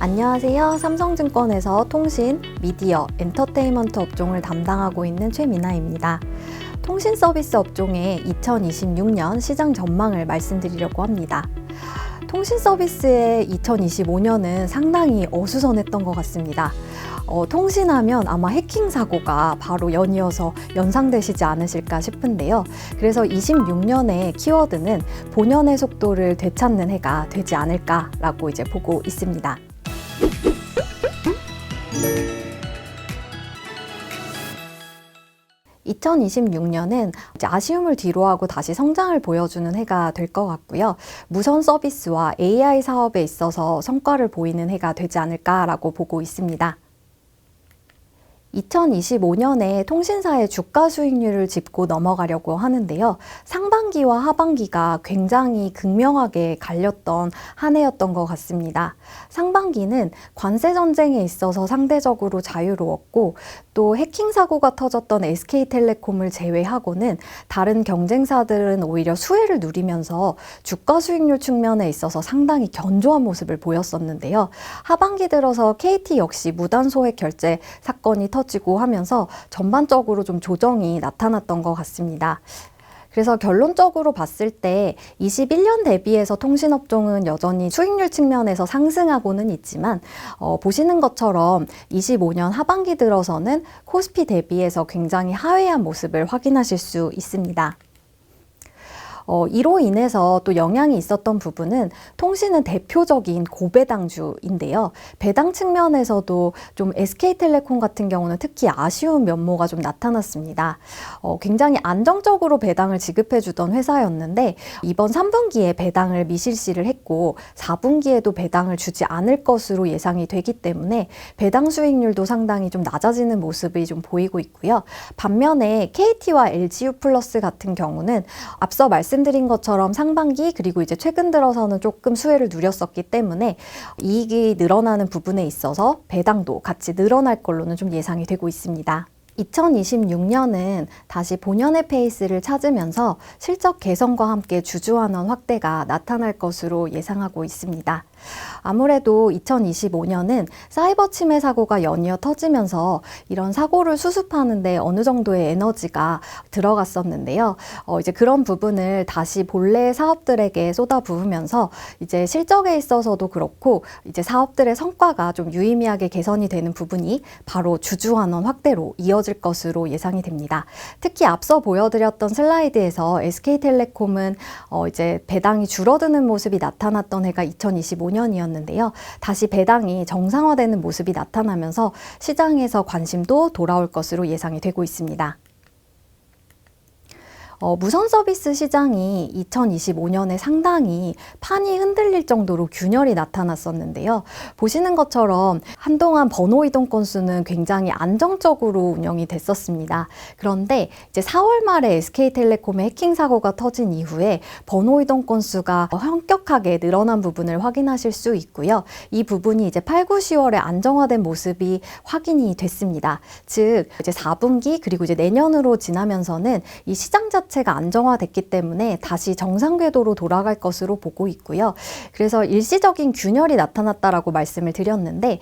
안녕하세요. 삼성증권에서 통신, 미디어, 엔터테인먼트 업종을 담당하고 있는 최미나입니다. 통신 서비스 업종의 2026년 시장 전망을 말씀드리려고 합니다. 통신 서비스의 2025년은 상당히 어수선했던 것 같습니다. 통신하면 아마 해킹 사고가 바로 연이어서 연상되시지 않으실까 싶은데요. 그래서 26년의 키워드는 본연의 속도를 되찾는 해가 되지 않을까라고 이제 보고 있습니다. (2026년은) 아쉬움을 뒤로하고 다시 성장을 보여주는 해가 될 것 같고요. 무선 서비스와 AI 사업에 있어서 성과를 보이는 해가 되지 않을까라고 보고 있습니다. 2025년에 통신사의 주가 수익률을 짚고 넘어가려고 하는데요. 상반기와 하반기가 굉장히 극명하게 갈렸던 한 해였던 것 같습니다. 상반기는 관세 전쟁에 있어서 상대적으로 자유로웠고 또 해킹 사고가 터졌던 SK텔레콤을 제외하고는 다른 경쟁사들은 오히려 수혜를 누리면서 주가 수익률 측면에 있어서 상당히 견조한 모습을 보였었는데요. 하반기 들어서 KT 역시 무단 소액 결제 사건이 터지고 하면서 전반적으로 좀 조정이 나타났던 것 같습니다. 그래서 결론적으로 봤을 때 21년 대비해서 통신업종은 여전히 수익률 측면에서 상승하고는 있지만 보시는 것처럼 25년 하반기 들어서는 코스피 대비해서 굉장히 하회한 모습을 확인하실 수 있습니다. 이로 인해서 또 영향이 있었던 부분은 통신은 대표적인 고배당주인데요. 배당 측면에서도 좀 SK텔레콤 같은 경우는 특히 아쉬운 면모가 좀 나타났습니다. 굉장히 안정적으로 배당을 지급해 주던 회사였는데 이번 3분기에 배당을 미실시를 했고 4분기에도 배당을 주지 않을 것으로 예상이 되기 때문에 배당 수익률도 상당히 좀 낮아지는 모습이 좀 보이고 있고요. 반면에 KT와 LGU+ 같은 경우는 앞서 말씀드린 것처럼 상반기 그리고 이제 최근 들어서는 조금 수혜를 누렸었기 때문에 이익이 늘어나는 부분에 있어서 배당도 같이 늘어날 걸로는 좀 예상이 되고 있습니다. 2026년은 다시 본연의 페이스를 찾으면서 실적 개선과 함께 주주환원 확대가 나타날 것으로 예상하고 있습니다. 아무래도 2025년은 사이버 침해 사고가 연이어 터지면서 이런 사고를 수습하는데 어느 정도의 에너지가 들어갔었는데요. 이제 그런 부분을 다시 본래 사업들에게 쏟아부으면서 이제 실적에 있어서도 그렇고 이제 사업들의 성과가 좀 유의미하게 개선이 되는 부분이 바로 주주환원 확대로 이어질 것으로 예상이 됩니다. 특히 앞서 보여드렸던 슬라이드에서 SK텔레콤은 이제 배당이 줄어드는 모습이 나타났던 해가 2025년이었는데요. 다시 배당이 정상화되는 모습이 나타나면서 시장에서 관심도 돌아올 것으로 예상이 되고 있습니다. 무선 서비스 시장이 2025년에 상당히 판이 흔들릴 정도로 균열이 나타났었는데요. 보시는 것처럼 한동안 번호 이동 건수는 굉장히 안정적으로 운영이 됐었습니다. 그런데 이제 4월 말에 SK텔레콤의 해킹 사고가 터진 이후에 번호 이동 건수가 현격하게 늘어난 부분을 확인하실 수 있고요. 이 부분이 이제 8, 9, 10월에 안정화된 모습이 확인이 됐습니다. 즉 이제 4분기 그리고 이제 내년으로 지나면서는 이 시장 자체가 안정화됐기 때문에 다시 정상 궤도로 돌아갈 것으로 보고 있고요. 그래서 일시적인 균열이 나타났다라고 말씀을 드렸는데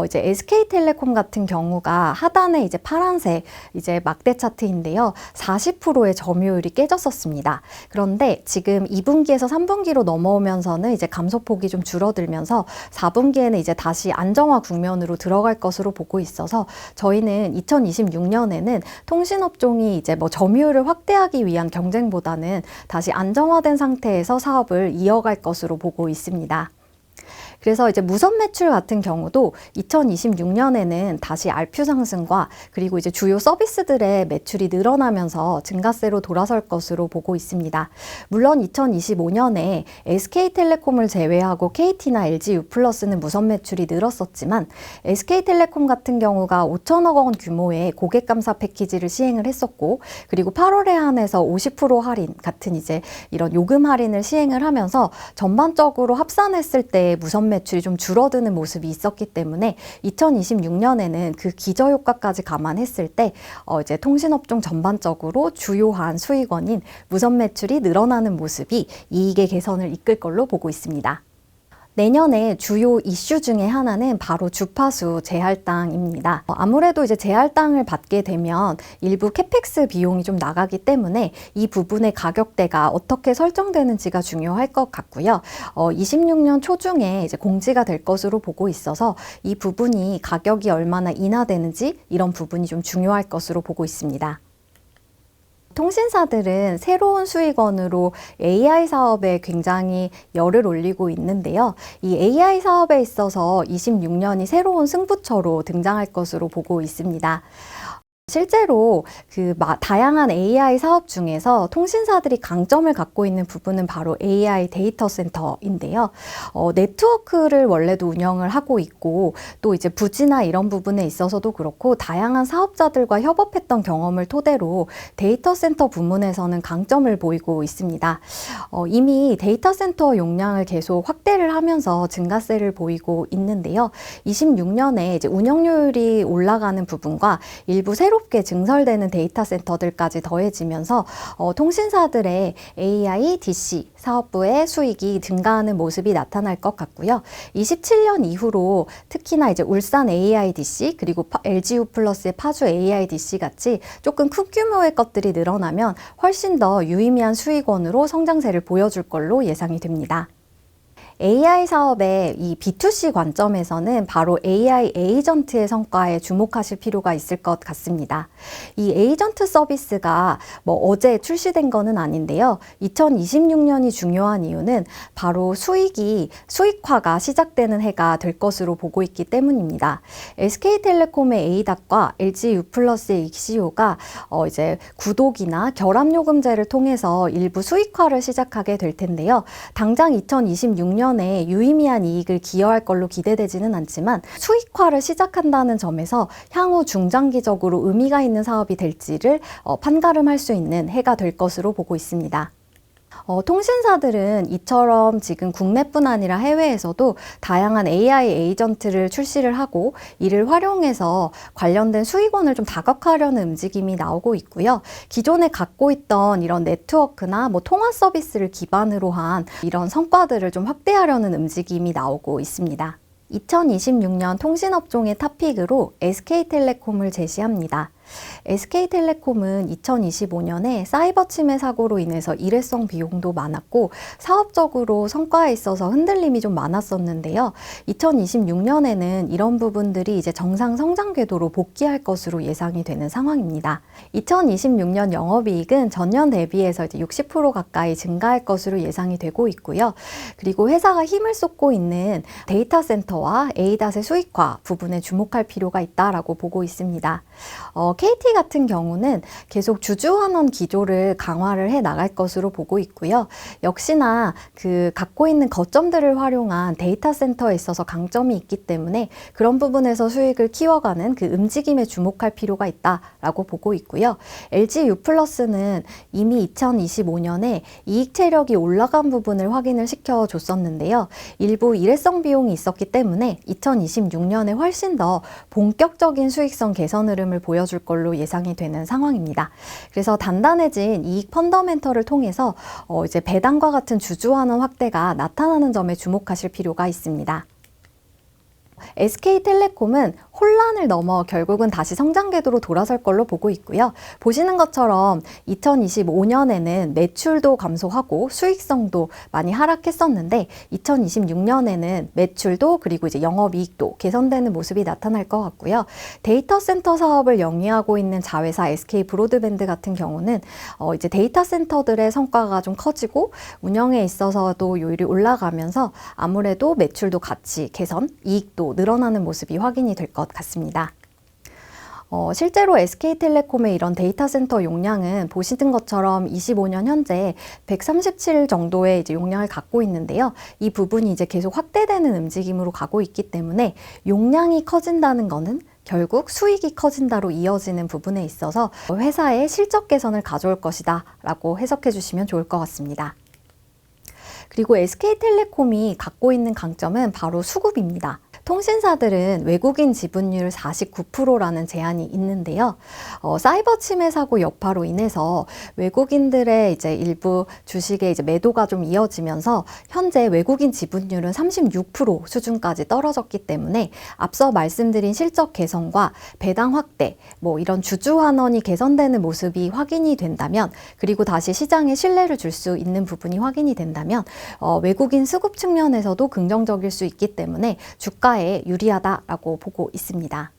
이제 SK텔레콤 같은 경우가 하단에 이제 파란색 이제 막대 차트인데요. 40%의 점유율이 깨졌었습니다. 그런데 지금 2분기에서 3분기로 넘어오면서는 이제 감소폭이 좀 줄어들면서 4분기에는 이제 다시 안정화 국면으로 들어갈 것으로 보고 있어서 저희는 2026년에는 통신업종이 이제 뭐 점유율을 확대하기 위한 경쟁보다는 다시 안정화된 상태에서 사업을 이어갈 것으로 보고 있습니다. 그래서 이제 무선 매출 같은 경우도 2026년에는 다시 ARPU 상승과 그리고 이제 주요 서비스들의 매출이 늘어나면서 증가세로 돌아설 것으로 보고 있습니다. 물론 2025년에 SK텔레콤을 제외하고 KT나 LGU+는 무선 매출이 늘었었지만 SK텔레콤 같은 경우가 5천억 원 규모의 고객 감사 패키지를 시행을 했었고 그리고 8월에 한해서 50% 할인 같은 이제 이런 요금 할인을 시행을 하면서 전반적으로 합산했을 때 무선 매출이 좀 줄어드는 모습이 있었기 때문에 2026년에는 그 기저효과까지 감안했을 때 이제 통신업종 전반적으로 주요한 수익원인 무선 매출이 늘어나는 모습이 이익의 개선을 이끌 걸로 보고 있습니다. 내년에 주요 이슈 중에 하나는 바로 주파수 재할당입니다. 아무래도 이제 재할당을 받게 되면 일부 캐펙스 비용이 좀 나가기 때문에 이 부분의 가격대가 어떻게 설정되는지가 중요할 것 같고요. 26년 초중에 이제 공지가 될 것으로 보고 있어서 이 부분이 가격이 얼마나 인하되는지 이런 부분이 좀 중요할 것으로 보고 있습니다. 통신사들은 새로운 수익원으로 AI 사업에 굉장히 열을 올리고 있는데요. 이 AI 사업에 있어서 26년이 새로운 승부처로 등장할 것으로 보고 있습니다. 실제로 다양한 AI 사업 중에서 통신사들이 강점을 갖고 있는 부분은 바로 AI 데이터 센터인데요. 네트워크를 원래도 운영을 하고 있고 또 이제 부지나 이런 부분에 있어서도 그렇고 다양한 사업자들과 협업했던 경험을 토대로 데이터 센터 부문에서는 강점을 보이고 있습니다. 이미 데이터 센터 용량을 계속 확대를 하면서 증가세를 보이고 있는데요. 26년에 이제 운영료율이 올라가는 부분과 일부 새롭게 증설되는 데이터 센터들까지 더해지면서 통신사들의 AI, DC 사업부의 수익이 증가하는 모습이 나타날 것 같고요. 27년 이후로 특히나 이제 울산 AI DC 그리고 LGU 플러스의 파주 AI DC 같이 조금 큰 규모의 것들이 늘어나면 훨씬 더 유의미한 수익원으로 성장세를 보여줄 걸로 예상이 됩니다. AI 사업의 이 B2C 관점에서는 바로 AI 에이전트의 성과에 주목하실 필요가 있을 것 같습니다. 이 에이전트 서비스가 어제 출시된 거는 아닌데요. 2026년이 중요한 이유는 바로 수익화가 시작되는 해가 될 것으로 보고 있기 때문입니다. SK텔레콤의 에이닥과 LGU 플러스의 익시오가 이제 구독이나 결합요금제를 통해서 일부 수익화를 시작하게 될 텐데요. 당장 2026년에 유의미한 이익을 기여할 걸로 기대되지는 않지만 수익화를 시작한다는 점에서 향후 중장기적으로 의미가 있는 사업이 될지를 판가름할 수 있는 해가 될 것으로 보고 있습니다. 통신사들은 이처럼 지금 국내뿐 아니라 해외에서도 다양한 AI 에이전트를 출시를 하고 이를 활용해서 관련된 수익원을 좀 다각화하려는 움직임이 나오고 있고요. 기존에 갖고 있던 이런 네트워크나 통화 서비스를 기반으로 한 이런 성과들을 좀 확대하려는 움직임이 나오고 있습니다. 2026년 통신업종의 탑픽으로 SK텔레콤을 제시합니다. SK텔레콤은 2025년에 사이버 침해 사고로 인해서 일회성 비용도 많았고 사업적으로 성과에 있어서 흔들림이 좀 많았었는데요. 2026년에는 이런 부분들이 이제 정상 성장 궤도로 복귀할 것으로 예상이 되는 상황입니다. 2026년 영업이익은 전년 대비해서 이제 60% 가까이 증가할 것으로 예상이 되고 있고요. 그리고 회사가 힘을 쏟고 있는 데이터 센터와 에이닷의 수익화 부분에 주목할 필요가 있다라고 보고 있습니다. KT 같은 경우는 계속 주주환원 기조를 강화를 해 나갈 것으로 보고 있고요. 역시나 갖고 있는 거점들을 활용한 데이터 센터에 있어서 강점이 있기 때문에 그런 부분에서 수익을 키워가는 그 움직임에 주목할 필요가 있다라고 보고 있고요. LGU 플러스는 이미 2025년에 이익 체력이 올라간 부분을 확인을 시켜줬었는데요. 일부 일회성 비용이 있었기 때문에 2026년에 훨씬 더 본격적인 수익성 개선 흐름을 보여줄 걸로 예상이 되는 상황입니다. 그래서 단단해진 이익 펀더멘털을 통해서 이제 배당과 같은 주주환원 확대가 나타나는 점에 주목하실 필요가 있습니다. SK텔레콤은 혼란을 넘어 결국은 다시 성장 궤도로 돌아설 걸로 보고 있고요. 보시는 것처럼 2025년에는 매출도 감소하고 수익성도 많이 하락했었는데 2026년에는 매출도 그리고 이제 영업이익도 개선되는 모습이 나타날 것 같고요. 데이터 센터 사업을 영위하고 있는 자회사 SK 브로드밴드 같은 경우는 이제 데이터 센터들의 성과가 좀 커지고 운영에 있어서도 요율이 올라가면서 아무래도 매출도 같이 개선, 이익도 늘어나는 모습이 확인이 될 것 같습니다. 실제로 SK텔레콤의 이런 데이터 센터 용량은 보시는 것처럼 25년 현재 137 정도의 이제 용량을 갖고 있는데요. 이 부분이 이제 계속 확대되는 움직임으로 가고 있기 때문에 용량이 커진다는 것은 결국 수익이 커진다로 이어지는 부분에 있어서 회사의 실적 개선을 가져올 것이다 라고 해석해 주시면 좋을 것 같습니다. 그리고 SK텔레콤이 갖고 있는 강점은 바로 수급입니다. 통신사들은 외국인 지분율 49%라는 제한이 있는데요. 사이버 침해 사고 여파로 인해서 외국인들의 이제 일부 주식의 이제 매도가 좀 이어지면서 현재 외국인 지분율은 36% 수준까지 떨어졌기 때문에 앞서 말씀드린 실적 개선과 배당 확대, 이런 주주 환원이 개선되는 모습이 확인이 된다면, 그리고 다시 시장에 신뢰를 줄 수 있는 부분이 확인이 된다면 외국인 수급 측면에서도 긍정적일 수 있기 때문에 주가에 유리하다라고 보고 있습니다.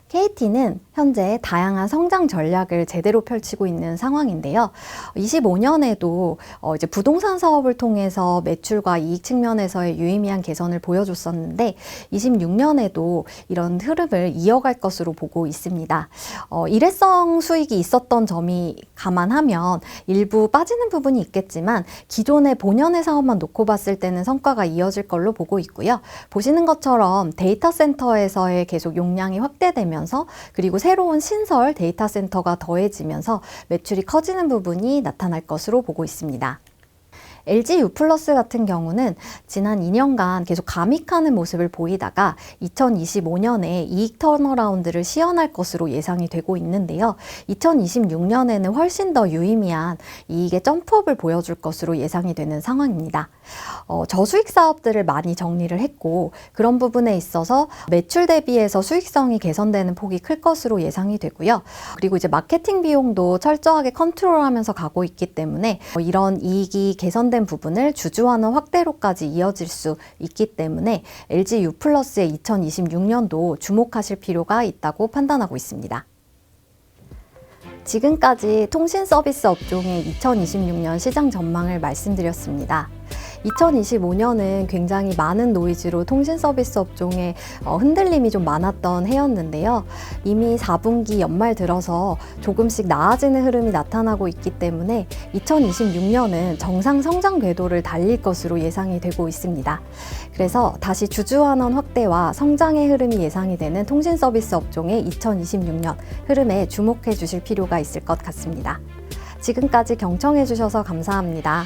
KT는 현재 다양한 성장 전략을 제대로 펼치고 있는 상황인데요. 25년에도 이제 부동산 사업을 통해서 매출과 이익 측면에서의 유의미한 개선을 보여줬었는데 26년에도 이런 흐름을 이어갈 것으로 보고 있습니다. 일회성 수익이 있었던 점이 감안하면 일부 빠지는 부분이 있겠지만 기존의 본연의 사업만 놓고 봤을 때는 성과가 이어질 걸로 보고 있고요. 보시는 것처럼 데이터 센터에서의 계속 용량이 확대되면 그리고 새로운 신설 데이터 센터가 더해지면서 매출이 커지는 부분이 나타날 것으로 보고 있습니다. LG U+ 같은 경우는 지난 2년간 계속 감익하는 모습을 보이다가 2025년에 이익 턴어라운드를 시현할 것으로 예상이 되고 있는데요. 2026년에는 훨씬 더 유의미한 이익의 점프업을 보여줄 것으로 예상이 되는 상황입니다. 저수익 사업들을 많이 정리를 했고 그런 부분에 있어서 매출 대비해서 수익성이 개선되는 폭이 클 것으로 예상이 되고요. 그리고 이제 마케팅 비용도 철저하게 컨트롤하면서 가고 있기 때문에 이런 이익이 개선된 부분을 주주 환원 확대로까지 이어질 수 있기 때문에 LG U+의 2026년도 주목하실 필요가 있다고 판단하고 있습니다. 지금까지 통신 서비스 업종의 2026년 시장 전망을 말씀드렸습니다. 2025년은 굉장히 많은 노이즈로 통신 서비스 업종에 흔들림이 좀 많았던 해였는데요. 이미 4분기 연말 들어서 조금씩 나아지는 흐름이 나타나고 있기 때문에 2026년은 정상 성장 궤도를 달릴 것으로 예상이 되고 있습니다. 그래서 다시 주주 환원 확대와 성장의 흐름이 예상이 되는 통신 서비스 업종의 2026년 흐름에 주목해 주실 필요가 있을 것 같습니다. 지금까지 경청해 주셔서 감사합니다.